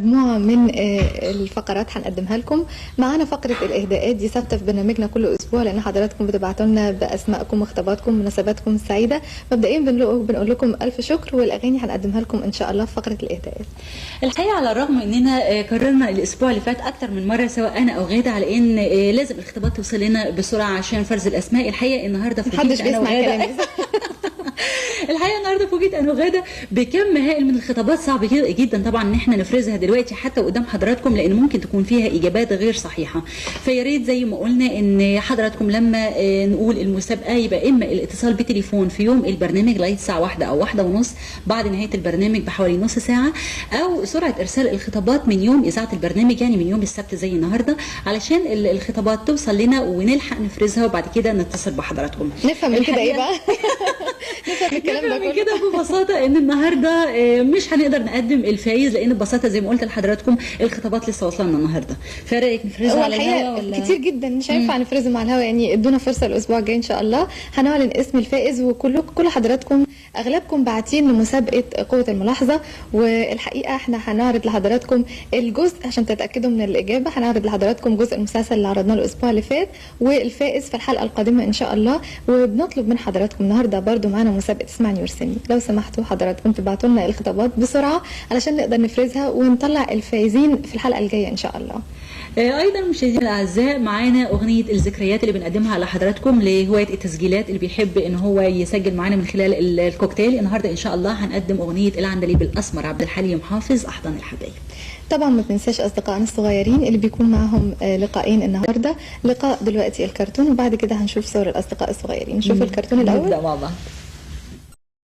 مجموعة من الفقرات هنقدمها لكم. معانا فقرة الإهداءات دي ثابتة في برنامجنا كل أسبوع، لأن حضراتكم بتبعتوا لنا بأسمائكم واختباراتكم ومناسباتكم السعيدة. مبدئيا بنقول لكم ألف شكر، والأغاني هنقدمها لكم إن شاء الله في فقرة الإهداءات. الحقيقة على الرغم إننا قررنا الأسبوع اللي فات أكتر من مرة سواء أنا أو غادة على إن لازم الاختبارات توصل لنا بسرعة عشان فرز الأسماء. الحقيقة النهاردة محدش بيسمع كلامي. الحقيقه النهارده فوجئت انا وغاده بكم هائل من الخطابات، صعب جدا طبعا ان احنا نفرزها دلوقتي حتى قدام حضراتكم، لان ممكن تكون فيها اجابات غير صحيحه. فيا ريت زي ما قلنا ان حضراتكم لما نقول المسابقه يبقى اما الاتصال بتليفون في يوم البرنامج لغايه الساعه 1 او 1:30 بعد نهايه البرنامج بحوالي نص ساعه، او سرعه ارسال الخطابات من يوم اذاعه البرنامج يعني من يوم السبت زي النهارده، علشان الخطابات توصل لنا ونلحق نفرزها وبعد كده نتصل بحضراتكم. نفهم من كده ايه بقى؟ نفهم الكلام ده كده ببساطه ان النهارده مش هنقدر نقدم الفايز، لان ببساطه زي ما قلت لحضراتكم الخطابات لسه واصله لنا النهارده. فايه رايك نفرزها على الهواء ولا كتير جدا مش هينفع نفرزهم على الهواء، يعني ادونا فرصه الاسبوع الجاي ان شاء الله هنعلن اسم الفائز. وكل حضراتكم اغلبكم باعتين لمسابقه قوه الملاحظه، والحقيقه احنا هنعرض لحضراتكم الجزء عشان تتاكدوا من الاجابه. هنعرض لحضراتكم جزء المسلسل اللي عرضناه الاسبوع اللي فات، والفائز في الحلقه القادمه ان شاء الله. وبنطلب من حضراتكم النهارده برده معانا مسابقه اسمعني وارسمني، لو سمحتوا حضراتكم تبعتوا لنا الخطابات بسرعه علشان نقدر نفرزها ونطلع الفايزين في الحلقه الجايه ان شاء الله. ايضا مشاهدينا الاعزاء معانا اغنيه الذكريات اللي بنقدمها على حضراتكم لهوايه التسجيلات اللي بيحب ان هو يسجل معانا من خلال الكوكتيل. النهارده ان شاء الله هنقدم اغنيه العندليب الاسمر عبد الحليم حافظ احضن الحبايب. طبعا ما تنساش اصدقائنا الصغيرين اللي بيكون معهم لقاءين النهارده، لقاء دلوقتي الكرتون وبعد كده هنشوف صور الاصدقاء الصغيرين. نشوف الكرتون الاول. نبدا مع بعض.